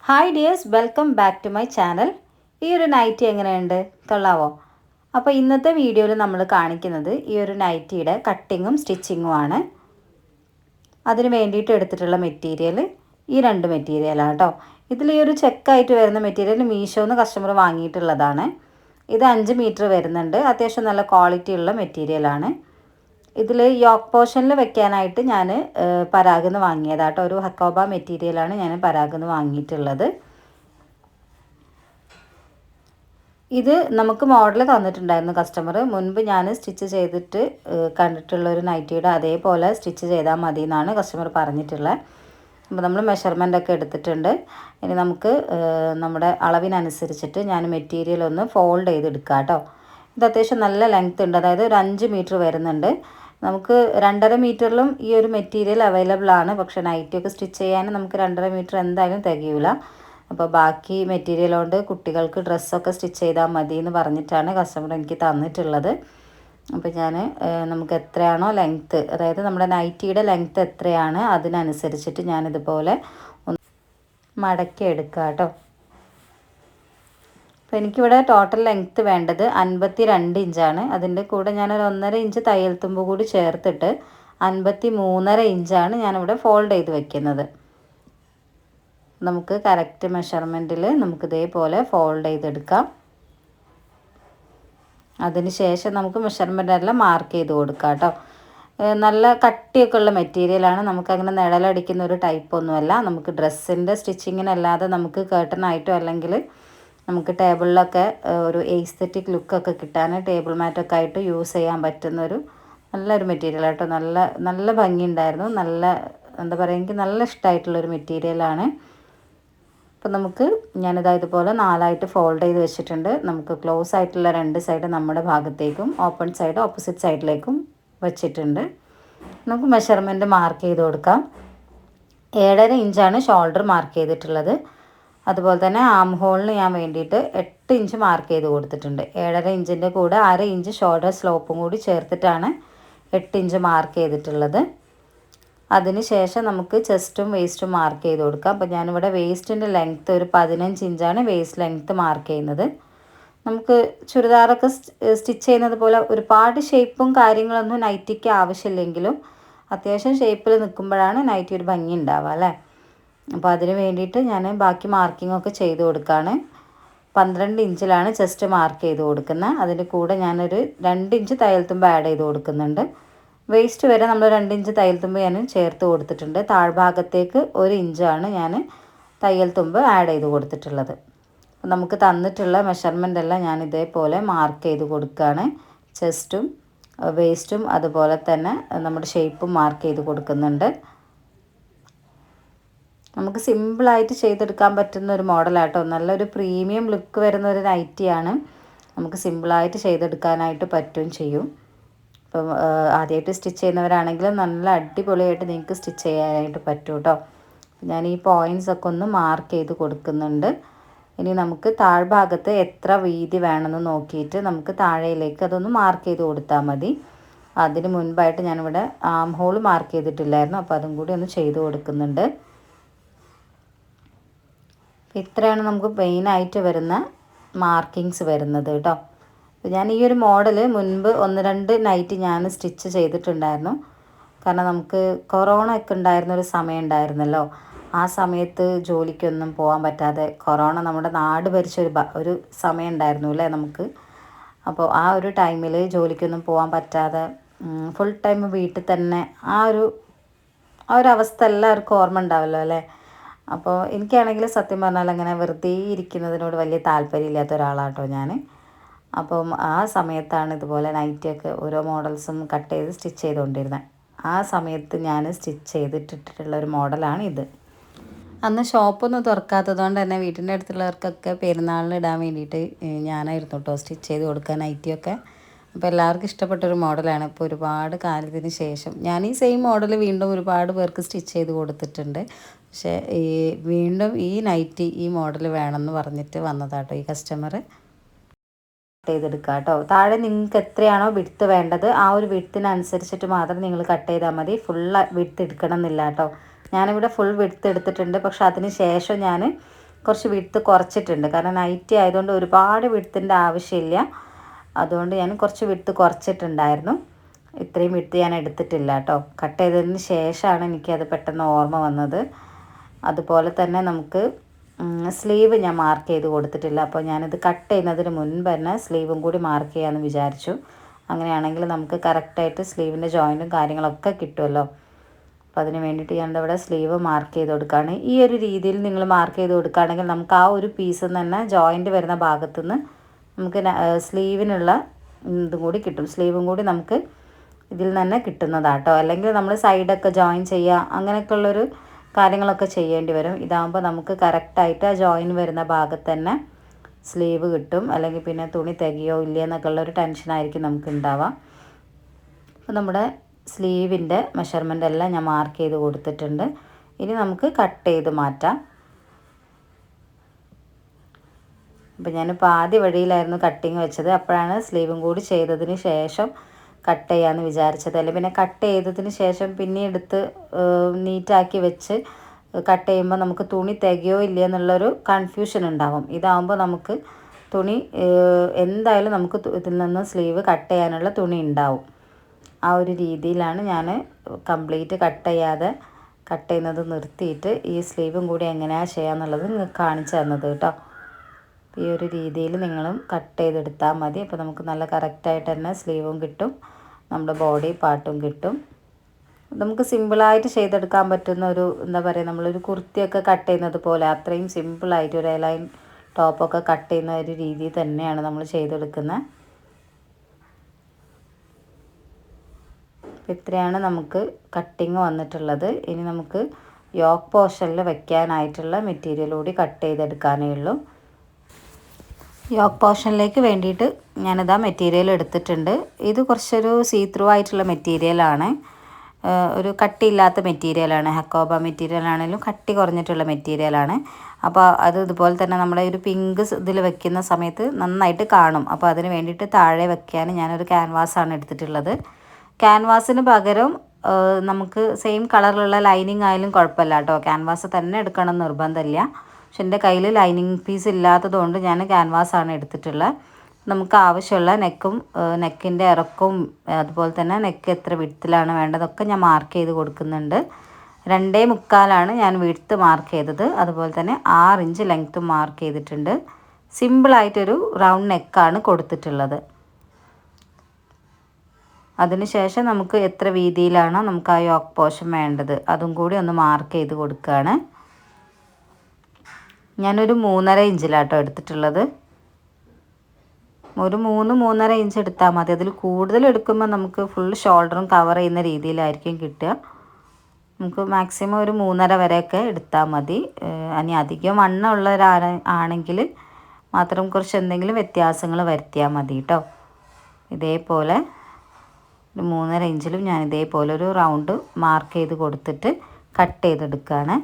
Hi dears, welcome back to my channel. ഈ ഒരു nightie എങ്ങനെയുണ്ട്, കൊള്ളാവോ? അപ്പോൾ ഇന്നത്തെ വീഡിയോയിൽ നമ്മൾ കാണിക്കുന്നത് ഈ ഒരു നൈറ്റിയുടെ കട്ടിങ്ങും സ്റ്റിച്ചിങ്ങും ആണ്. അതിന് വേണ്ടിയിട്ട് എടുത്തിട്ടുള്ള മെറ്റീരിയൽ ഈ രണ്ട് മെറ്റീരിയലാണ് കേട്ടോ. ഇതിൽ ഈ ഒരു ചെക്കായിട്ട് വരുന്ന മെറ്റീരിയൽ മീഷോന്ന് കസ്റ്റമർ വാങ്ങിയിട്ടുള്ളതാണ്. ഇത് 5 മീറ്റർ വരുന്നുണ്ട്. അത്യാവശ്യം നല്ല ക്വാളിറ്റി ഉള്ള മെറ്റീരിയലാണ്. ഇതിൽ യോക്ക് പോർഷനിൽ വെക്കാനായിട്ട് ഞാൻ പരാഗിന്ന് വാങ്ങിയതാട്ടോ. ഒരു ഹക്കോബ മെറ്റീരിയലാണ് ഞാൻ പരാഗിന്ന് വാങ്ങിയിട്ടുള്ളത്. ഇത് നമുക്ക് മോഡൽ തന്നിട്ടുണ്ടായിരുന്നു കസ്റ്റമർ. മുൻപ് ഞാൻ സ്റ്റിച്ച് ചെയ്തിട്ട് കണ്ടിട്ടുള്ള ഒരു നൈറ്റിയുടെ അതേപോലെ സ്റ്റിച്ച് ചെയ്താൽ മതി എന്നാണ് കസ്റ്റമർ പറഞ്ഞിട്ടുള്ളത്. അപ്പോൾ നമ്മൾ മെഷർമെൻ്റ് ഒക്കെ എടുത്തിട്ടുണ്ട്. ഇനി നമുക്ക് നമ്മുടെ അളവിനനുസരിച്ചിട്ട് ഞാൻ മെറ്റീരിയൽ ഒന്ന് ഫോൾഡ് ചെയ്തെടുക്കാം കേട്ടോ. ഇത് അത്യാവശ്യം നല്ല ലെങ്ത് ഉണ്ട്, അതായത് ഒരു 5 മീറ്റർ വരുന്നുണ്ട്. നമുക്ക് 2.5 മീറ്ററിലും ഈ ഒരു മെറ്റീരിയൽ അവൈലബിൾ ആണ്. പക്ഷേ നൈറ്റിയൊക്കെ സ്റ്റിച്ച് ചെയ്യാൻ നമുക്ക് 2.5 മീറ്റർ എന്തായാലും തികയില്ല. അപ്പോൾ ബാക്കി മെറ്റീരിയൽ കൊണ്ട് കുട്ടികൾക്ക് ഡ്രസ്സൊക്കെ സ്റ്റിച്ച് ചെയ്താൽ മതി എന്ന് പറഞ്ഞിട്ടാണ് കസ്റ്റമർ എനിക്ക് തന്നിട്ടുള്ളത്. അപ്പോൾ ഞാൻ നമുക്ക് എത്രയാണോ ലെങ്ത്ത്, അതായത് നമ്മുടെ നൈറ്റിയുടെ ലെങ്ത്ത് എത്രയാണ് അതിനനുസരിച്ചിട്ട് ഞാനിതുപോലെ ഒന്ന് മടക്കി എടുക്കുക കേട്ടോ. അപ്പോൾ എനിക്കിവിടെ ടോട്ടൽ ലെങ്ത്ത് വേണ്ടത് 52 ഇഞ്ചാണ്. അതിൻ്റെ കൂടെ ഞാനൊരു 1.5 ഇഞ്ച് തയ്യൽ തുമ്പ് കൂടി ചേർത്തിട്ട് 53.5 ഇഞ്ചാണ് ഞാനിവിടെ ഫോൾഡ് ചെയ്ത് വെക്കുന്നത്. നമുക്ക് കറക്റ്റ് മെഷർമെൻറ്റിൽ നമുക്ക് ഇതേപോലെ ഫോൾഡ് ചെയ്തെടുക്കാം. അതിന് ശേഷം നമുക്ക് മെഷർമെൻ്റ് എല്ലാം മാർക്ക് ചെയ്ത് കൊടുക്കാം കേട്ടോ. നല്ല കട്ടിയൊക്കെ ഉള്ള മെറ്റീരിയലാണ്. നമുക്കങ്ങനെ നിഴലടിക്കുന്ന ഒരു ടൈപ്പൊന്നുമല്ല. നമുക്ക് ഡ്രസ്സിൻ്റെ സ്റ്റിച്ചിങ്ങിനല്ലാതെ നമുക്ക് കേട്ടനായിട്ടോ അല്ലെങ്കിൽ നമുക്ക് ടേബിളിലൊക്കെ ഒരു എസ്തെറ്റിക് ലുക്കൊക്കെ കിട്ടാൻ ടേബിൾ മാറ്റൊക്കെ ആയിട്ട് യൂസ് ചെയ്യാൻ പറ്റുന്നൊരു നല്ലൊരു മെറ്റീരിയൽ കേട്ടോ. നല്ല ഭംഗിയുണ്ടായിരുന്നു. എന്താ പറയുക, എനിക്ക് നല്ല ഇഷ്ടമായിട്ടുള്ളൊരു മെറ്റീരിയലാണ്. അപ്പോൾ നമുക്ക് ഞാനിതാ ഇതുപോലെ 4ആയിട്ട് ഫോൾഡ് ചെയ്ത് വെച്ചിട്ടുണ്ട്. നമുക്ക് ക്ലോസ് ആയിട്ടുള്ള 2 സൈഡ് നമ്മുടെ ഭാഗത്തേക്കും ഓപ്പൺ സൈഡ് ഓപ്പോസിറ്റ് സൈഡിലേക്കും വെച്ചിട്ടുണ്ട്. നമുക്ക് മെഷർമെൻറ്റ് മാർക്ക് ചെയ്ത് കൊടുക്കാം. 7.5 ഇഞ്ചാണ് ഷോൾഡർ മാർക്ക് ചെയ്തിട്ടുള്ളത്. അതുപോലെ തന്നെ ആം ഹോളിന് ഞാൻ വേണ്ടിയിട്ട് 8 ഇഞ്ച് മാർക്ക് ചെയ്ത് കൊടുത്തിട്ടുണ്ട്. 7.5 ഇഞ്ചിൻ്റെ കൂടെ 1/2 ഇഞ്ച് ഷോൾഡർ സ്ലോപ്പും കൂടി ചേർത്തിട്ടാണ് 8 ഇഞ്ച് മാർക്ക് ചെയ്തിട്ടുള്ളത്. അതിന് ശേഷം നമുക്ക് ചെസ്റ്റും വേസ്റ്റും മാർക്ക് ചെയ്ത് കൊടുക്കാം. അപ്പോൾ ഞാനിവിടെ വേസ്റ്റിൻ്റെ ലെങ്ത്ത് ഒരു 15 ഇഞ്ചാണ് വേസ്റ്റ് ലെങ്ത്ത് മാർക്ക് ചെയ്യുന്നത്. നമുക്ക് ചുരിദാറൊക്കെ സ്റ്റിച്ച് ചെയ്യുന്നത് പോലെ ഒരുപാട് ഷേപ്പും കാര്യങ്ങളൊന്നും നൈറ്റിക്ക് ആവശ്യമില്ലെങ്കിലും അത്യാവശ്യം ഷേപ്പിൽ നിൽക്കുമ്പോഴാണ് നൈറ്റി ഒരു ഭംഗി ഉണ്ടാവുക അല്ലേ. അപ്പോൾ അതിന് വേണ്ടിയിട്ട് ഞാൻ ബാക്കി മാർക്കിങ്ങൊക്കെ ചെയ്ത് കൊടുക്കുകയാണ്. 12 ഇഞ്ചിലാണ് ചെസ്റ്റ് മാർക്ക് ചെയ്ത് കൊടുക്കുന്നത്. അതിൻ്റെ കൂടെ ഞാനൊരു 2 ഇഞ്ച് തയ്യൽ തുമ്പ് ആഡ് ചെയ്ത് കൊടുക്കുന്നുണ്ട്. വേസ്റ്റ് വരെ നമ്മൾ 2 ഇഞ്ച് തയ്യൽ തുമ്പ് ഞാൻ ചേർത്ത് കൊടുത്തിട്ടുണ്ട്. താഴ്ഭാഗത്തേക്ക് 1 ഇഞ്ചാണ് ഞാൻ തയ്യൽ തുമ്പ് ആഡ് ചെയ്ത് കൊടുത്തിട്ടുള്ളത്. നമുക്ക് തന്നിട്ടുള്ള മെഷർമെൻ്റ് എല്ലാം ഞാൻ ഇതേപോലെ മാർക്ക് ചെയ്ത് കൊടുക്കുകയാണ്. ചെസ്റ്റും വേസ്റ്റും അതുപോലെ തന്നെ നമ്മുടെ ഷേപ്പും മാർക്ക് ചെയ്ത് കൊടുക്കുന്നുണ്ട്. നമുക്ക് സിമ്പിളായിട്ട് ചെയ്തെടുക്കാൻ പറ്റുന്ന ഒരു മോഡലാട്ടോ. നല്ലൊരു പ്രീമിയം ലുക്ക് വരുന്ന ഒരു നൈറ്റിയാണ്. നമുക്ക് സിമ്പിളായിട്ട് ചെയ്തെടുക്കാനായിട്ട് പറ്റുകയും ചെയ്യും. ഇപ്പം ആദ്യമായിട്ട് സ്റ്റിച്ച് ചെയ്യുന്നവരാണെങ്കിലും നല്ല അടിപൊളിയായിട്ട് നിങ്ങൾക്ക് സ്റ്റിച്ച് ചെയ്യാനായിട്ട് പറ്റും കേട്ടോ. ഞാൻ ഈ പോയിൻറ്റ്സ് ഒക്കെ ഒന്ന് മാർക്ക് ചെയ്ത് കൊടുക്കുന്നുണ്ട്. ഇനി നമുക്ക് താഴ്ഭാഗത്ത് എത്ര വീതി വേണമെന്ന് നോക്കിയിട്ട് നമുക്ക് താഴേയിലേക്ക് അതൊന്ന് മാർക്ക് ചെയ്ത് കൊടുത്താൽ മതി. അതിന് മുൻപായിട്ട് ഞാനിവിടെ ആം ഹോൾ മാർക്ക് ചെയ്തിട്ടില്ലായിരുന്നു, അപ്പോൾ അതും കൂടി ഒന്ന് ചെയ്ത് കൊടുക്കുന്നുണ്ട്. ഇത്രയാണ് നമുക്ക് മെയിനായിട്ട് വരുന്ന മാർക്കിങ്സ് വരുന്നത് കേട്ടോ. ഞാൻ ഈ ഒരു മോഡൽ മുൻപ് 1-2 നൈറ്റ് ഞാൻ സ്റ്റിച്ച് ചെയ്തിട്ടുണ്ടായിരുന്നു. കാരണം നമുക്ക് കൊറോണ ഒക്കെ ഉണ്ടായിരുന്നൊരു സമയം ഉണ്ടായിരുന്നല്ലോ. ആ സമയത്ത് ജോലിക്കൊന്നും പോകാൻ പറ്റാതെ കൊറോണ നമ്മുടെ നാട് ഭരിച്ചൊരു സമയം ഉണ്ടായിരുന്നു അല്ലേ നമുക്ക്. അപ്പോൾ ആ ഒരു ടൈമിൽ ജോലിക്കൊന്നും പോകാൻ പറ്റാതെ ഫുൾ ടൈം വീട്ടിൽ തന്നെ ആ ഒരു അവസ്ഥ എല്ലാവർക്കും ഓർമ്മ ഉണ്ടാവല്ലോ അല്ലേ. അപ്പോൾ എനിക്കാണെങ്കിൽ സത്യം പറഞ്ഞാൽ അങ്ങനെ വെറുതെ ഇരിക്കുന്നതിനോട് വലിയ താല്പര്യമില്ലാത്ത ഒരാളാട്ടോ ഞാൻ. അപ്പം ആ സമയത്താണ് ഇതുപോലെ നൈറ്റിയൊക്കെ ഓരോ മോഡൽസും കട്ട് ചെയ്ത് സ്റ്റിച്ച് ചെയ്തുകൊണ്ടിരുന്നത്. ആ സമയത്ത് ഞാൻ സ്റ്റിച്ച് ചെയ്തിട്ടിട്ടുള്ള ഒരു മോഡലാണ് ഇത്. അന്ന് ഷോപ്പൊന്നും തുറക്കാത്തത് കൊണ്ട് തന്നെ വീട്ടിൻ്റെ അടുത്തുള്ളവർക്കൊക്കെ പെരുന്നാളിന് ഇടാൻ വേണ്ടിയിട്ട് ഞാനായിരുന്നു കേട്ടോ സ്റ്റിച്ച് ചെയ്ത് കൊടുക്കാൻ നൈറ്റിയൊക്കെ. അപ്പോൾ എല്ലാവർക്കും ഇഷ്ടപ്പെട്ടൊരു മോഡലാണ്. ഇപ്പോൾ ഒരുപാട് കാലത്തിന് ശേഷം ഞാൻ ഈ സെയിം മോഡൽ വീണ്ടും ഒരുപാട് പേർക്ക് സ്റ്റിച്ച് ചെയ്ത് കൊടുത്തിട്ടുണ്ട്. പക്ഷേ വീണ്ടും ഈ നൈറ്റി ഈ മോഡൽ വേണമെന്ന് പറഞ്ഞിട്ട് വന്നതാട്ടോ ഈ കസ്റ്റമർ. ചെയ്തെടുക്കുക കേട്ടോ. താഴെ നിങ്ങൾക്ക് എത്രയാണോ വിഡ്ത്ത് വേണ്ടത് ആ ഒരു വിഡ്ത്തിനനുസരിച്ചിട്ട് മാത്രം നിങ്ങൾ കട്ട് ചെയ്താൽ മതി. ഫുൾ വിഡ്ത്ത് എടുക്കണം എന്നില്ല കേട്ടോ. ഞാനിവിടെ ഫുൾ വിഡ്ത്ത് എടുത്തിട്ടുണ്ട്. പക്ഷെ അതിന് ശേഷം ഞാൻ കുറച്ച് വിഡ്ത്ത് കുറച്ചിട്ടുണ്ട്. കാരണം നൈറ്റി ആയതുകൊണ്ട് ഒരുപാട് വിഡ്ത്തിൻ്റെ ആവശ്യമില്ല. അതുകൊണ്ട് ഞാൻ കുറച്ച് വിഡ്ത്ത് കുറച്ചിട്ടുണ്ടായിരുന്നു. ഇത്രയും വിഡ്ത്ത് ഞാൻ എടുത്തിട്ടില്ല കേട്ടോ. കട്ട് ചെയ്തതിന് ശേഷമാണ് എനിക്കത് പെട്ടെന്ന് ഓർമ്മ വന്നത്. അതുപോലെ തന്നെ നമുക്ക് സ്ലീവ് ഞാൻ മാർക്ക് ചെയ്ത് കൊടുത്തിട്ടില്ല. അപ്പോൾ ഞാനിത് കട്ട് ചെയ്യുന്നതിന് മുൻപ് തന്നെ സ്ലീവും കൂടി മാർക്ക് ചെയ്യാമെന്ന് വിചാരിച്ചു. അങ്ങനെയാണെങ്കിൽ നമുക്ക് കറക്റ്റായിട്ട് സ്ലീവിൻ്റെ ജോയിൻറ്റും കാര്യങ്ങളൊക്കെ കിട്ടുമല്ലോ. അപ്പോൾ അതിന് വേണ്ടിയിട്ട് ഞാനിവിടെ സ്ലീവ് മാർക്ക് ചെയ്ത് കൊടുക്കുകയാണ്. ഈ ഒരു രീതിയിൽ നിങ്ങൾ മാർക്ക് ചെയ്ത് കൊടുക്കുകയാണെങ്കിൽ നമുക്ക് ആ ഒരു പീസിൽ നിന്ന് തന്നെ ജോയിൻറ്റ് വരുന്ന ഭാഗത്തുനിന്ന് നമുക്ക് സ്ലീവിനുള്ള ഇതും കൂടി കിട്ടും. സ്ലീവും കൂടി നമുക്ക് ഇതിൽ നിന്ന് തന്നെ കിട്ടുന്നതാട്ടോ. അല്ലെങ്കിൽ നമ്മൾ സൈഡൊക്കെ ജോയിൻ ചെയ്യുക അങ്ങനെയൊക്കെയുള്ളൊരു കാര്യങ്ങളൊക്കെ ചെയ്യേണ്ടി വരും. ഇതാകുമ്പോൾ നമുക്ക് കറക്റ്റായിട്ട് ആ ജോയിൻ വരുന്ന ഭാഗത്ത് തന്നെ സ്ലീവ് കിട്ടും. അല്ലെങ്കിൽ പിന്നെ തുണി തികയോ ഇല്ല എന്നൊക്കെ ഉള്ളൊരു ടെൻഷനായിരിക്കും നമുക്ക് ഉണ്ടാവുക. അപ്പോൾ നമ്മുടെ സ്ലീവിൻ്റെ മെഷർമെൻ്റ് എല്ലാം ഞാൻ മാർക്ക് ചെയ്ത് കൊടുത്തിട്ടുണ്ട്. ഇനി നമുക്ക് കട്ട് ചെയ്ത് മാറ്റാം. അപ്പോൾ ഞാനിപ്പോൾ ആദ്യ വഴിയിലായിരുന്നു കട്ടിങ് വെച്ചത്. അപ്പോഴാണ് സ്ലീവും കൂടി ചെയ്തതിന് ശേഷം കട്ട് ചെയ്യാമെന്ന് വിചാരിച്ചത്. അല്ലെങ്കിൽ പിന്നെ കട്ട് ചെയ്തതിന് ശേഷം പിന്നെ എടുത്ത് നീറ്റാക്കി വെച്ച് കട്ട് ചെയ്യുമ്പോൾ നമുക്ക് തുണി തികയോ ഇല്ല എന്നുള്ളൊരു കൺഫ്യൂഷൻ ഉണ്ടാകും. ഇതാകുമ്പോൾ നമുക്ക് തുണി എന്തായാലും നമുക്ക് ഇതിൽ നിന്ന് സ്ലീവ് കട്ട് ചെയ്യാനുള്ള തുണി ഉണ്ടാവും. ആ ഒരു രീതിയിലാണ് ഞാൻ കംപ്ലീറ്റ് കട്ട് ചെയ്യുന്നത് നിർത്തിയിട്ട് ഈ സ്ലീവും കൂടി എങ്ങനെയാണ് ചെയ്യാന്നുള്ളത് നിങ്ങൾക്ക് കാണിച്ചു തന്നത് കേട്ടോ. ഈ ഒരു രീതിയിൽ നിങ്ങളും കട്ട് ചെയ്തെടുത്താൽ മതി. അപ്പോൾ നമുക്ക് നല്ല കറക്റ്റായിട്ട് തന്നെ സ്ലീവും കിട്ടും, നമ്മുടെ ബോഡി പാർട്ടും കിട്ടും. നമുക്ക് സിമ്പിളായിട്ട് ചെയ്തെടുക്കാൻ പറ്റുന്ന ഒരു എന്താ പറയുക, നമ്മളൊരു കുർത്തിയൊക്കെ കട്ട് ചെയ്യുന്നത് പോലെ അത്രയും സിമ്പിളായിട്ട് ഒരു എലൈൻ ടോപ്പൊക്കെ കട്ട് ചെയ്യുന്ന ഒരു രീതി തന്നെയാണ് നമ്മൾ ചെയ്തെടുക്കുന്നത്. ഇത്രയാണ് നമുക്ക് കട്ടിങ് വന്നിട്ടുള്ളത്. ഇനി നമുക്ക് യോക്ക് പോർഷനിൽ വെക്കാനായിട്ടുള്ള മെറ്റീരിയൽ കൂടി കട്ട് ചെയ്തെടുക്കാനേ ഉള്ളൂ. യോക്ക് പോർഷനിലേക്ക് വേണ്ടിയിട്ട് ഞാനിതാ മെറ്റീരിയൽ എടുത്തിട്ടുണ്ട്. ഇത് കുറച്ചൊരു സീ ത്രൂ ആയിട്ടുള്ള മെറ്റീരിയലാണ്, ഒരു കട്ടിയില്ലാത്ത മെറ്റീരിയലാണ്. ഹക്കോബ മെറ്റീരിയൽ ആണെങ്കിലും കട്ടി കുറഞ്ഞിട്ടുള്ള മെറ്റീരിയലാണ്. അപ്പോൾ അത് ഇതുപോലെ തന്നെ നമ്മുടെ ഒരു പിങ്ക് ഇതിൽ വെക്കുന്ന സമയത്ത് നന്നായിട്ട് കാണും. അപ്പോൾ അതിന് വേണ്ടിയിട്ട് താഴെ വെക്കാൻ ഞാനൊരു ക്യാൻവാസാണ് എടുത്തിട്ടുള്ളത്. ക്യാൻവാസിന് പകരം നമുക്ക് സെയിം കളറിലുള്ള ലൈനിങ് ആയാലും കുഴപ്പമില്ല കേട്ടോ. ക്യാൻവാസ് തന്നെ എടുക്കണം നിർബന്ധമില്ല. പക്ഷെ എൻ്റെ കയ്യിൽ ലൈനിങ് പീസ് ഇല്ലാത്തതുകൊണ്ട് ഞാൻ ക്യാൻവാസാണ് എടുത്തിട്ടുള്ളത്. നമുക്ക് ആവശ്യമുള്ള നെക്കിൻ്റെ ഇറക്കവും അതുപോലെ തന്നെ നെക്ക് എത്ര വിഡ്ത്തിലാണ് വേണ്ടതൊക്കെ ഞാൻ മാർക്ക് ചെയ്ത് കൊടുക്കുന്നുണ്ട്. 2.25 ഞാൻ വിഡ്ത്ത് മാർക്ക് ചെയ്തത്. അതുപോലെ തന്നെ 6 ഇഞ്ച് ലെങ്ത്തും മാർക്ക് ചെയ്തിട്ടുണ്ട്. സിമ്പിളായിട്ടൊരു റൗണ്ട് നെക്കാണ് കൊടുത്തിട്ടുള്ളത്. അതിനുശേഷം നമുക്ക് എത്ര വീതിയിലാണോ നമുക്ക് ആ യോക്ക് പോർഷൻ വേണ്ടത് അതും കൂടി ഒന്ന് മാർക്ക് ചെയ്ത് കൊടുക്കുകയാണ്. ഞാനൊരു 3.5 ഇഞ്ചിലാട്ടോ എടുത്തിട്ടുള്ളത്. ഒരു 3-3.5 ഇഞ്ച് എടുത്താൽ മതി. അതിൽ കൂടുതൽ എടുക്കുമ്പോൾ നമുക്ക് ഫുൾ ഷോൾഡറും കവർ ചെയ്യുന്ന രീതിയിലായിരിക്കും കിട്ടുക. നമുക്ക് മാക്സിമം ഒരു 3.5 വരെയൊക്കെ എടുത്താൽ മതി. ഇനി അധികം വണ്ണമുള്ളവരാണെങ്കിൽ മാത്രം കുറച്ച് എന്തെങ്കിലും വ്യത്യാസങ്ങൾ വരുത്തിയാൽ മതി കേട്ടോ. ഇതേപോലെ ഒരു 3.5 ഇഞ്ചിലും ഞാൻ ഇതേപോലെ ഒരു റൗണ്ട് മാർക്ക് ചെയ്ത് കൊടുത്തിട്ട് കട്ട് ചെയ്തെടുക്കുകയാണ്.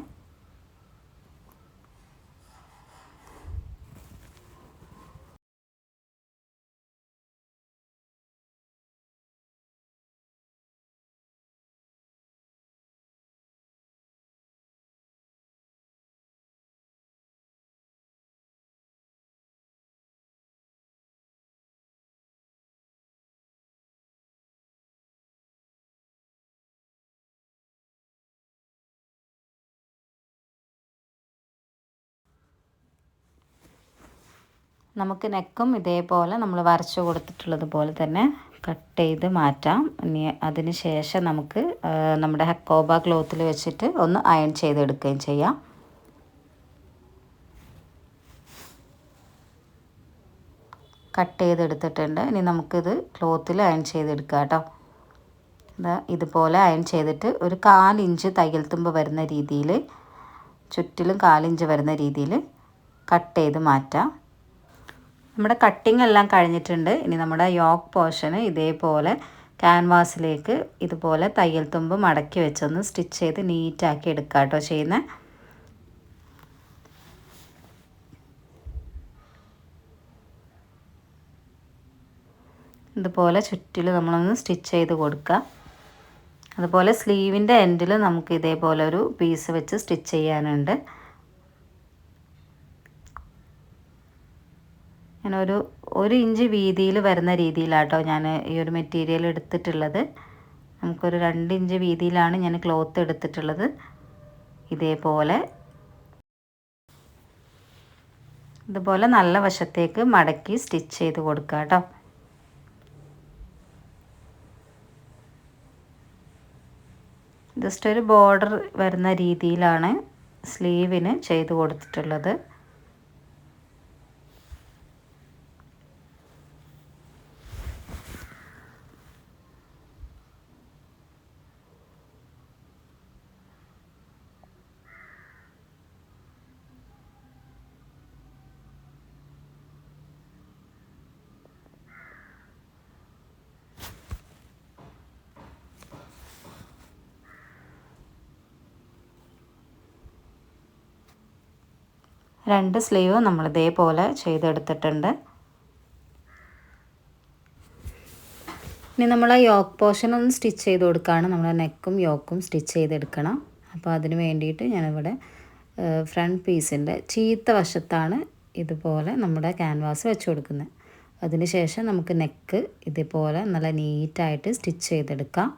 നമുക്ക് നെക്കും ഇതേപോലെ നമ്മൾ വരച്ചു കൊടുത്തിട്ടുള്ളത് പോലെ തന്നെ കട്ട് ചെയ്ത് മാറ്റാം. ഇനി അതിന് ശേഷം നമുക്ക് നമ്മുടെ ഹക്കോബ ക്ലോത്തിൽ വെച്ചിട്ട് ഒന്ന് അയൺ ചെയ്തെടുക്കുകയും ചെയ്യാം. കട്ട് ചെയ്തെടുത്തിട്ടുണ്ട്. ഇനി നമുക്കിത് ക്ലോത്തിൽ അയൺ ചെയ്തെടുക്കാം കേട്ടോ. ഇതുപോലെ അയൺ ചെയ്തിട്ട് ഒരു 4 ഇഞ്ച് തയ്യൽ തുമ്പ് വരുന്ന രീതിയിൽ, ചുറ്റിലും 4 ഇഞ്ച് വരുന്ന രീതിയിൽ കട്ട് ചെയ്ത് മാറ്റാം. നമ്മുടെ കട്ടിങ് എല്ലാം കഴിഞ്ഞിട്ടുണ്ട്. ഇനി നമ്മുടെ യോക്ക് പോർഷന് ഇതേപോലെ ക്യാൻവാസിലേക്ക് ഇതുപോലെ തയ്യൽ തുമ്പ് മടക്കി വെച്ചൊന്ന് സ്റ്റിച്ച് ചെയ്ത് നീറ്റാക്കി എടുക്കുക കേട്ടോ ചെയ്യുന്നത്. ഇതുപോലെ ചുറ്റിൽ നമ്മളൊന്ന് സ്റ്റിച്ച് ചെയ്ത് കൊടുക്കുക. അതുപോലെ സ്ലീവിൻ്റെ എൻഡിൽ നമുക്ക് ഇതേപോലെ ഒരു പീസ് വെച്ച് സ്റ്റിച്ച് ചെയ്യാനുണ്ട്. ഞാനൊരു 1 ഇഞ്ച് വീതിയിൽ വരുന്ന രീതിയിലാട്ടോ ഞാൻ ഈ ഒരു മെറ്റീരിയൽ എടുത്തിട്ടുള്ളത്. നമുക്കൊരു 2 ഇഞ്ച് വീതിയിലാണ് ഞാൻ ക്ലോത്ത് എടുത്തിട്ടുള്ളത്. ഇതുപോലെ നല്ല വശത്തേക്ക് മടക്കി സ്റ്റിച്ച് ചെയ്ത് കൊടുക്കുക കേട്ടോ. ജസ്റ്റ് ഒരു ബോർഡർ വരുന്ന രീതിയിലാണ് സ്ലീവിന് ചെയ്ത് കൊടുത്തിട്ടുള്ളത്. രണ്ട് സ്ലീവ് നമ്മൾ ഇതേപോലെ ചെയ്തെടുത്തിട്ടുണ്ട്. ഇനി നമ്മൾ ആ യോക്ക് പോർഷൻ ഒന്ന് സ്റ്റിച്ച് ചെയ്ത് കൊടുക്കുകയാണ്. നമ്മൾ നെക്കും യോക്കും സ്റ്റിച്ച് ചെയ്തെടുക്കണം. അപ്പോൾ അതിന് വേണ്ടിയിട്ട് ഞാനിവിടെ ഫ്രണ്ട് പീസിൻ്റെ ചീത്ത വശത്താണ് ഇതുപോലെ നമ്മുടെ ക്യാൻവാസ് വെച്ച് കൊടുക്കുന്നത്. അതിന് ശേഷം നമുക്ക് നെക്ക് ഇതുപോലെ നല്ല നീറ്റായിട്ട് സ്റ്റിച്ച് ചെയ്തെടുക്കാം.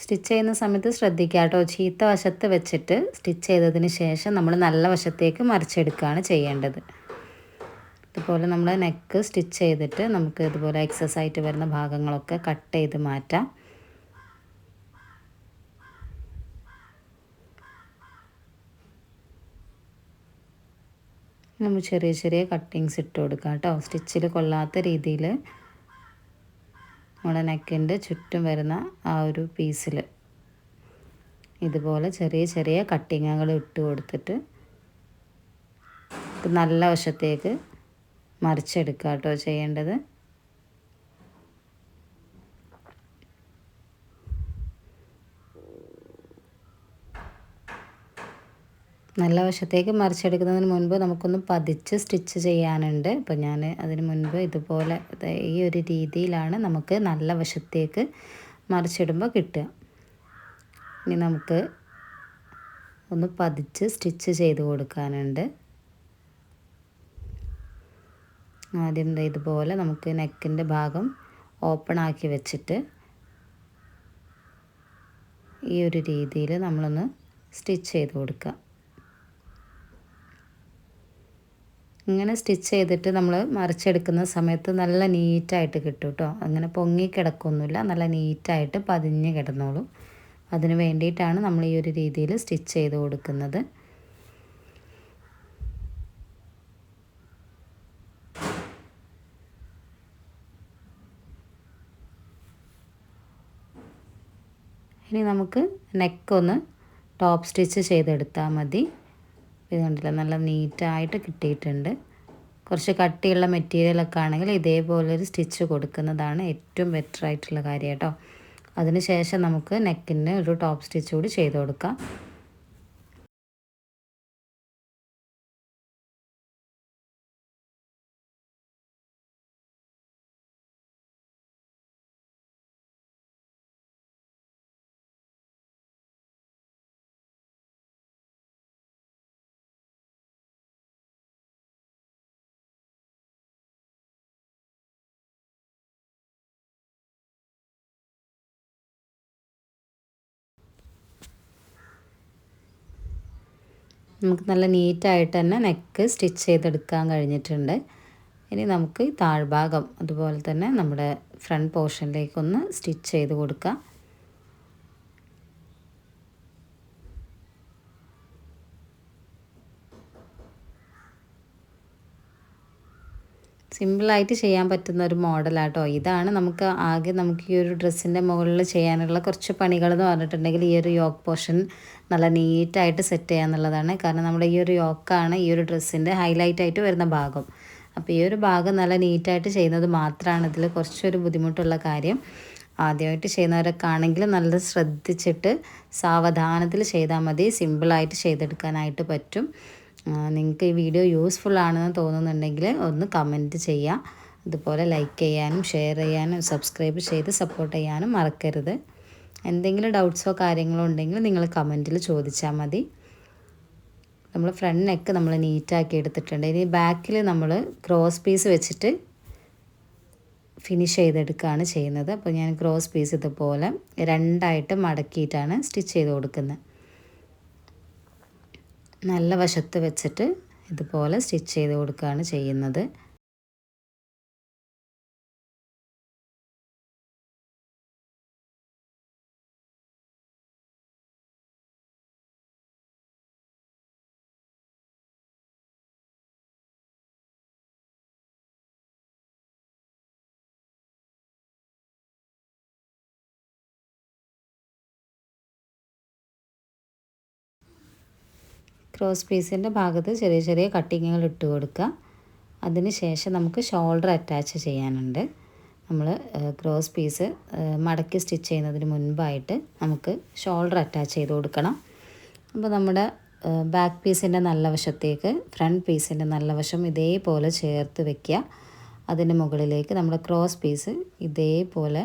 സ്റ്റിച്ച് ചെയ്യുന്ന സമയത്ത് ശ്രദ്ധിക്കുക കേട്ടോ, ചീത്ത വശത്ത് വെച്ചിട്ട് സ്റ്റിച്ച് ചെയ്തതിന് ശേഷം നമ്മൾ നല്ല വശത്തേക്ക് മറിച്ചെടുക്കുകയാണ് ചെയ്യേണ്ടത്. ഇതുപോലെ നമ്മൾ നെക്ക് സ്റ്റിച്ച് ചെയ്തിട്ട് നമുക്ക് ഇതുപോലെ എക്സസ് ആയിട്ട് വരുന്ന ഭാഗങ്ങളൊക്കെ കട്ട് ചെയ്ത് മാറ്റാം. നമ്മൾ ചെറിയ ചെറിയ കട്ടിങ്സ് ഇട്ട് കൊടുക്കാം കേട്ടോ. സ്റ്റിച്ചിൽ കൊള്ളാത്ത രീതിയിൽ നമ്മുടെ നെക്കിൻ്റെ ചുറ്റും വരുന്ന ആ ഒരു പീസിൽ ഇതുപോലെ ചെറിയ ചെറിയ കട്ടിങ്ങുകൾ ഇട്ട് കൊടുത്തിട്ട് നല്ല വശത്തേക്ക് മറിച്ചെടുക്കുക കേട്ടോ ചെയ്യേണ്ടത്. നല്ല വശത്തേക്ക് മറിച്ചെടുക്കുന്നതിന് മുൻപ് നമുക്കൊന്ന് പതിച്ച് സ്റ്റിച്ച് ചെയ്യാനുണ്ട്. അപ്പോൾ ഞാൻ അതിന് മുൻപ് ഇതുപോലെ ഈ ഒരു രീതിയിലാണ് നമുക്ക് നല്ല വശത്തേക്ക് മറിച്ചിടുമ്പോൾ കിട്ടുക. ഇനി നമുക്ക് ഒന്ന് പതിച്ച് സ്റ്റിച്ച് ചെയ്ത് കൊടുക്കാനുണ്ട്. ആദ്യം ഇതുപോലെ നമുക്ക് നെക്കിൻ്റെ ഭാഗം ഓപ്പൺ ആക്കി വെച്ചിട്ട് ഈ ഒരു രീതിയിൽ നമ്മളൊന്ന് സ്റ്റിച്ച് ചെയ്ത് കൊടുക്കുക. ഇങ്ങനെ സ്റ്റിച്ച് ചെയ്തിട്ട് നമ്മൾ മറിച്ചെടുക്കുന്ന സമയത്ത് നല്ല നീറ്റായിട്ട് കിട്ടും കേട്ടോ. അങ്ങനെ പൊങ്ങി കിടക്കൊന്നുമില്ല, നല്ല നീറ്റായിട്ട് പതിഞ്ഞ് കിടന്നോളും. അതിന് വേണ്ടിയിട്ടാണ് നമ്മൾ ഈ ഒരു രീതിയിൽ സ്റ്റിച്ച് ചെയ്ത് കൊടുക്കുന്നത്. ഇനി നമുക്ക് നെക്കൊന്ന് ടോപ്പ് സ്റ്റിച്ച് ചെയ്തെടുത്താൽ മതി. ഇത് കണ്ടില്ല, നല്ല നീറ്റായിട്ട് കിട്ടിയിട്ടുണ്ട്. കുറച്ച് കട്ടിയുള്ള മെറ്റീരിയലൊക്കെ ആണെങ്കിൽ ഇതേപോലൊരു സ്റ്റിച്ച് കൊടുക്കുന്നതാണ് ഏറ്റവും ബെറ്റർ ആയിട്ടുള്ള കാര്യം കേട്ടോ. അതിന് ശേഷം നമുക്ക് നെക്കിന് ഒരു ടോപ്പ് സ്റ്റിച്ച് കൂടി ചെയ്ത് കൊടുക്കാം. നമുക്ക് നല്ല നീറ്റായിട്ട് തന്നെ നെക്ക് സ്റ്റിച്ച് ചെയ്തെടുക്കാൻ കഴിഞ്ഞിട്ടുണ്ട്. ഇനി നമുക്ക് താഴ്ഭാഗം അതുപോലെ തന്നെ നമ്മുടെ ഫ്രണ്ട് പോർഷനിലേക്കൊന്ന് സ്റ്റിച്ച് ചെയ്ത് കൊടുക്കാം. സിമ്പിളായിട്ട് ചെയ്യാൻ പറ്റുന്ന ഒരു മോഡലാട്ടോ. ഇതാണ് നമുക്ക് ഈ ഒരു ഡ്രസ്സിൻ്റെ മുകളിൽ ചെയ്യാനുള്ള കുറച്ച് പണികളെന്ന് പറഞ്ഞിട്ടുണ്ടെങ്കിൽ ഈ ഒരു യോക്ക് പോർഷൻ നല്ല നീറ്റായിട്ട് സെറ്റ് ചെയ്യാന്നുള്ളതാണ്. കാരണം നമ്മുടെ ഈ ഒരു യോക്കാണ് ഈ ഒരു ഡ്രസ്സിൻ്റെ ഹൈലൈറ്റ് ആയിട്ട് വരുന്ന ഭാഗം. അപ്പോൾ ഈ ഒരു ഭാഗം നല്ല നീറ്റായിട്ട് ചെയ്യുന്നത് മാത്രമാണ് ഇതിൽ കുറച്ചൊരു ബുദ്ധിമുട്ടുള്ള കാര്യം. ആദ്യമായിട്ട് ചെയ്യുന്നവരൊക്കെ ആണെങ്കിൽ നല്ല ശ്രദ്ധിച്ചിട്ട് സാവധാനത്തിൽ ചെയ്താൽ മതി. സിമ്പിളായിട്ട് ചെയ്തെടുക്കാനായിട്ട് പറ്റും. നിങ്ങൾക്ക് ഈ വീഡിയോ യൂസ്ഫുൾ ആണെന്ന് തോന്നുന്നുണ്ടെങ്കിൽ ഒന്ന് കമൻറ്റ് ചെയ്യാം. അതുപോലെ ലൈക്ക് ചെയ്യാനും ഷെയർ ചെയ്യാനും സബ്സ്ക്രൈബ് ചെയ്ത് സപ്പോർട്ട് ചെയ്യാനും മറക്കരുത്. എന്തെങ്കിലും ഡൗട്ട്സോ കാര്യങ്ങളോ ഉണ്ടെങ്കിൽ നിങ്ങൾ കമൻറ്റിൽ ചോദിച്ചാൽ മതി. നമ്മൾ ഫ്രണ്ട് നെക്ക് നമ്മൾ നീറ്റാക്കി എടുത്തിട്ടുണ്ട്. ഇനി ബാക്കിൽ നമ്മൾ ക്രോസ് പീസ് വെച്ചിട്ട് ഫിനിഷ് ചെയ്തെടുക്കുകയാണ് ചെയ്യുന്നത്. അപ്പോൾ ഞാൻ ക്രോസ് പീസ് ഇതുപോലെ രണ്ടായിട്ട് മടക്കിയിട്ടാണ് സ്റ്റിച്ച് ചെയ്ത് കൊടുക്കുന്നത്. നല്ല വശത്ത് വെച്ചിട്ട് ഇതുപോലെ സ്റ്റിച്ച് ചെയ്ത് കൊടുക്കുകയാണ് ചെയ്യുന്നത്. ക്രോസ് പീസിൻ്റെ ഭാഗത്ത് ചെറിയ ചെറിയ കട്ടിങ്ങുകൾ ഇട്ട് കൊടുക്കുക. അതിന് ശേഷം നമുക്ക് ഷോൾഡർ അറ്റാച്ച് ചെയ്യാനുണ്ട്. നമ്മൾ ക്രോസ് പീസ് മടക്കി സ്റ്റിച്ച് ചെയ്യുന്നതിന് മുൻപായിട്ട് നമുക്ക് ഷോൾഡർ അറ്റാച്ച് ചെയ്ത് കൊടുക്കണം. അപ്പോൾ നമ്മുടെ ബാക്ക് പീസിൻ്റെ നല്ല വശത്തേക്ക് ഫ്രണ്ട് പീസിൻ്റെ നല്ല വശം ഇതേപോലെ ചേർത്ത് വയ്ക്കുക. അതിന് മുകളിലേക്ക് നമ്മുടെ ക്രോസ് പീസ് ഇതേപോലെ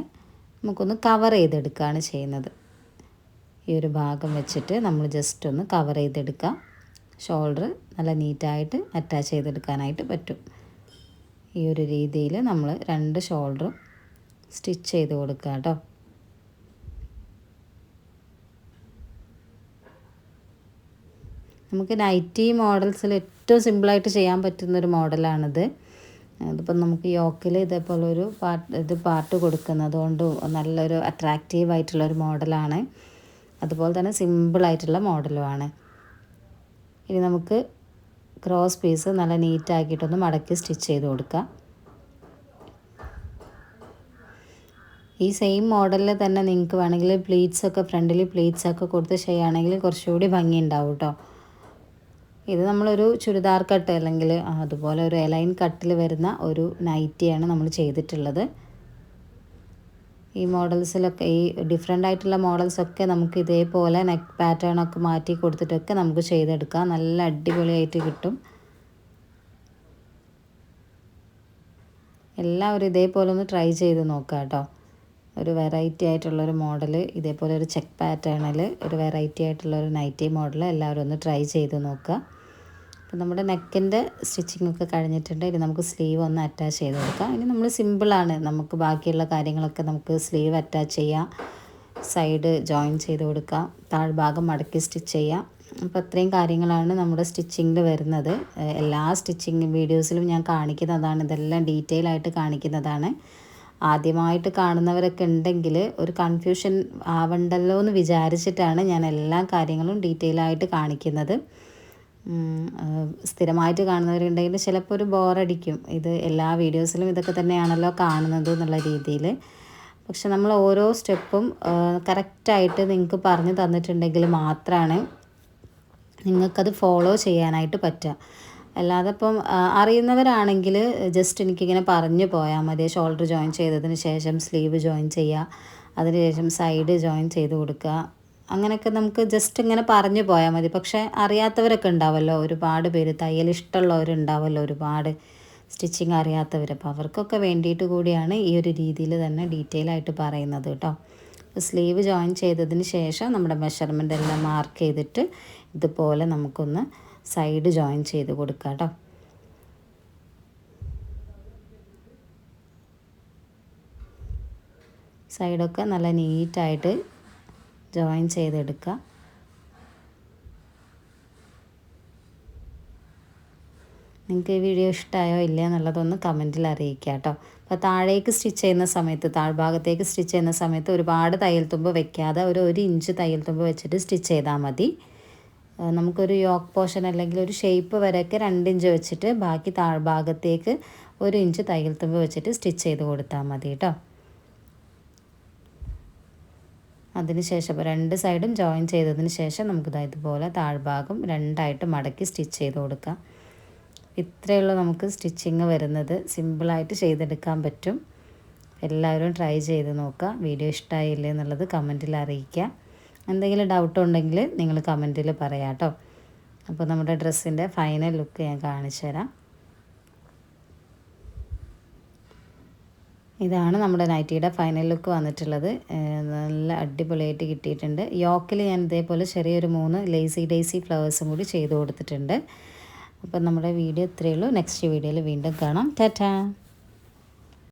നമുക്കൊന്ന് കവർ ചെയ്തെടുക്കുകയാണ് ചെയ്യുന്നത്. ഈ ഒരു ഭാഗം വെച്ചിട്ട് നമ്മൾ ജസ്റ്റ് ഒന്ന് കവർ ചെയ്തെടുക്കുക. ഷോൾഡർ നല്ല നീറ്റായിട്ട് അറ്റാച്ച് ചെയ്തെടുക്കാനായിട്ട് പറ്റും. ഈ ഒരു രീതിയിൽ നമ്മൾ രണ്ട് ഷോൾഡറും സ്റ്റിച്ച് ചെയ്ത് കൊടുക്കുക കേട്ടോ. നമുക്ക് നൈറ്റി മോഡൽസിൽ ഏറ്റവും സിമ്പിളായിട്ട് ചെയ്യാൻ പറ്റുന്നൊരു മോഡലാണിത്. അതിപ്പോൾ നമുക്ക് യോക്കിൽ ഇതേപോലെ ഒരു പാർട്ട് കൊടുക്കുന്നത് കൊണ്ട് നല്ലൊരു അട്രാക്റ്റീവായിട്ടുള്ളൊരു മോഡലാണ്. അതുപോലെ തന്നെ സിമ്പിളായിട്ടുള്ള മോഡലുമാണ്. ഇനി നമുക്ക് ക്രോസ് പീസ് നല്ല നീറ്റാക്കിയിട്ടൊന്ന് മടക്കി സ്റ്റിച്ച് ചെയ്ത് കൊടുക്കാം. ഈ സെയിം മോഡലിൽ തന്നെ നിങ്ങൾക്ക് വേണമെങ്കിൽ പ്ലീറ്റ്സൊക്കെ ഫ്രണ്ടിൽ പ്ലീറ്റ്സൊക്കെ കൊടുത്ത് ചെയ്യുകയാണെങ്കിൽ കുറച്ചുകൂടി ഭംഗി ഉണ്ടാവും കേട്ടോ. ഇത് നമ്മളൊരു ചുരിദാർ കട്ട് അല്ലെങ്കിൽ അതുപോലെ ഒരു എലൈൻ കട്ടിൽ വരുന്ന ഒരു നൈറ്റിയാണ് നമ്മൾ ചെയ്തിട്ടുള്ളത്. ഈ മോഡൽസിലൊക്കെ ഈ ഡിഫറെൻ്റ് ആയിട്ടുള്ള മോഡൽസൊക്കെ നമുക്ക് ഇതേപോലെ നെക്ക് പാറ്റേണൊക്കെ മാറ്റി കൊടുത്തിട്ടൊക്കെ നമുക്ക് ചെയ്തെടുക്കാം. നല്ല അടിപൊളിയായിട്ട് കിട്ടും. എല്ലാവരും ഇതേപോലെ ഒന്ന് ട്രൈ ചെയ്ത് നോക്കാം കേട്ടോ. ഒരു വെറൈറ്റി ആയിട്ടുള്ളൊരു മോഡൽ, ഇതേപോലെ ഒരു ചെക്ക് പാറ്റേണിൽ ഒരു വെറൈറ്റി ആയിട്ടുള്ളൊരു നൈറ്റി മോഡൽ എല്ലാവരും ഒന്ന് ട്രൈ ചെയ്ത് നോക്കുക. അപ്പോൾ നമ്മുടെ നെക്കിൻ്റെ സ്റ്റിച്ചിങ് ഒക്കെ കഴിഞ്ഞിട്ടുണ്ട്. ഇനി നമുക്ക് സ്ലീവ് ഒന്ന് അറ്റാച്ച് ചെയ്ത് കൊടുക്കാം. ഇനി നമ്മൾ സിമ്പിളാണ്, നമുക്ക് ബാക്കിയുള്ള കാര്യങ്ങളൊക്കെ നമുക്ക് സ്ലീവ് അറ്റാച്ച് ചെയ്യാം, സൈഡ് ജോയിൻ ചെയ്ത് കൊടുക്കാം, താഴ്ഭാഗം മടക്കി സ്റ്റിച്ച് ചെയ്യാം. അപ്പോൾ അത്രയും കാര്യങ്ങളാണ് നമ്മുടെ സ്റ്റിച്ചിങ്ങിൽ വരുന്നത്. എല്ലാ സ്റ്റിച്ചിങ് വീഡിയോസിലും ഞാൻ കാണിക്കുന്നതാണ്, ഇതെല്ലാം ഡീറ്റെയിൽ ആയിട്ട് കാണിക്കുന്നതാണ്. ആദ്യമായിട്ട് കാണുന്നവരൊക്കെ ഉണ്ടെങ്കിൽ ഒരു കൺഫ്യൂഷൻ ആവണ്ടല്ലോ എന്ന് വിചാരിച്ചിട്ടാണ് ഞാൻ എല്ലാ കാര്യങ്ങളും ഡീറ്റെയിൽ ആയിട്ട് കാണിക്കുന്നത്. സ്ഥിരമായിട്ട് കാണുന്നവരുണ്ടെങ്കിൽ ചിലപ്പോൾ ഒരു ബോറടിക്കും, ഇത് എല്ലാ വീഡിയോസിലും ഇതൊക്കെ തന്നെയാണല്ലോ കാണുന്നത് എന്നുള്ള രീതിയിൽ. പക്ഷെ നമ്മൾ ഓരോ സ്റ്റെപ്പും കറക്റ്റായിട്ട് നിങ്ങൾക്ക് പറഞ്ഞു തന്നിട്ടുണ്ടെങ്കിൽ മാത്രമാണ് നിങ്ങൾക്കത് ഫോളോ ചെയ്യാനായിട്ട് പറ്റുക. അല്ലാതെ ഇപ്പം അറിയുന്നവരാണെങ്കിൽ ജസ്റ്റ് എനിക്കിങ്ങനെ പറഞ്ഞു പോയാൽ മതി. ഷോൾഡർ ജോയിൻ ചെയ്തതിന് ശേഷം സ്ലീവ് ജോയിൻ ചെയ്യുക, അതിനുശേഷം സൈഡ് ജോയിൻ ചെയ്ത് കൊടുക്കുക, അങ്ങനെയൊക്കെ നമുക്ക് ജസ്റ്റ് ഇങ്ങനെ പറഞ്ഞു പോയാൽ മതി. പക്ഷേ അറിയാത്തവരൊക്കെ ഉണ്ടാവുമല്ലോ ഒരുപാട് പേര്, തയ്യൽ ഇഷ്ടമുള്ളവരുണ്ടാവുമല്ലോ ഒരുപാട്, സ്റ്റിച്ചിങ് അറിയാത്തവർ. അപ്പോൾ അവർക്കൊക്കെ വേണ്ടിയിട്ട് കൂടിയാണ് ഈ ഒരു രീതിയിൽ തന്നെ ഡീറ്റെയിൽ ആയിട്ട് പറയുന്നത് കേട്ടോ. സ്ലീവ് ജോയിൻ ചെയ്തതിന് ശേഷം നമ്മുടെ മെഷർമെൻ്റ് എല്ലാം മാർക്ക് ചെയ്തിട്ട് ഇതുപോലെ നമുക്കൊന്ന് സൈഡ് ജോയിൻ ചെയ്ത് കൊടുക്കാം കേട്ടോ. സൈഡൊക്കെ നല്ല നീറ്റായിട്ട് ജോയിൻ ചെയ്തെടുക്കുക. നിങ്ങൾക്ക് ഈ വീഡിയോ ഇഷ്ടമായോ ഇല്ല എന്നുള്ളതൊന്ന് കമൻറ്റിൽ അറിയിക്കുക കേട്ടോ. അപ്പോൾ താഴേക്ക് സ്റ്റിച്ച് ചെയ്യുന്ന സമയത്ത്, താഴ്ഭാഗത്തേക്ക് സ്റ്റിച്ച് ചെയ്യുന്ന സമയത്ത് ഒരുപാട് തയ്യൽ തുമ്പ് വെക്കാതെ ഒരു ഇഞ്ച് തയ്യൽ തുമ്പ് വെച്ചിട്ട് സ്റ്റിച്ച് ചെയ്താൽ മതി. നമുക്കൊരു യോക്ക് പോർഷൻ അല്ലെങ്കിൽ ഒരു ഷേപ്പ് വരെയൊക്കെ 2 ഇഞ്ച് വെച്ചിട്ട് ബാക്കി താഴ്ഭാഗത്തേക്ക് 1 ഇഞ്ച് തയ്യൽ തുമ്പ് വെച്ചിട്ട് സ്റ്റിച്ച് ചെയ്ത് കൊടുത്താൽ മതി കേട്ടോ. അതിനുശേഷം 2 സൈഡും ജോയിൻ ചെയ്തതിന് ശേഷം നമുക്കിത് ഇതുപോലെ താഴ്ഭാഗം 2ആയിട്ട് മടക്കി സ്റ്റിച്ച് ചെയ്ത് കൊടുക്കാം. ഇത്രയേ ഉള്ളൂ നമുക്ക് സ്റ്റിച്ചിങ് വരുന്നത്. സിമ്പിളായിട്ട് ചെയ്തെടുക്കാൻ പറ്റും. എല്ലാവരും ട്രൈ ചെയ്ത് നോക്കുക. വീഡിയോ ഇഷ്ടമായില്ലേ എന്നുള്ളത് കമൻറ്റിൽ അറിയിക്കുക. എന്തെങ്കിലും ഡൗട്ട് ഉണ്ടെങ്കിൽ നിങ്ങൾ കമൻറ്റിൽ പറയാം കേട്ടോ. അപ്പോൾ നമ്മുടെ ഡ്രസ്സിൻ്റെ ഫൈനൽ ലുക്ക് ഞാൻ കാണിച്ചു തരാം. ഇതാണ് നമ്മുടെ നൈറ്റിയുടെ ഫൈനൽ ലുക്ക് വന്നിട്ടുള്ളത്. നല്ല അടിപൊളിയായിട്ട് കിട്ടിയിട്ടുണ്ട്. യോക്കിൽ ഞാൻ ഇതേപോലെ ചെറിയൊരു 3 ലേസി ഡേസി ഫ്ലവേഴ്സും കൂടി ചെയ്ത് കൊടുത്തിട്ടുണ്ട്. അപ്പോൾ നമ്മുടെ വീഡിയോ ഇത്രയേ ഉള്ളൂ. നെക്സ്റ്റ് വീഡിയോയിൽ വീണ്ടും കാണാം. ടാറ്റാ.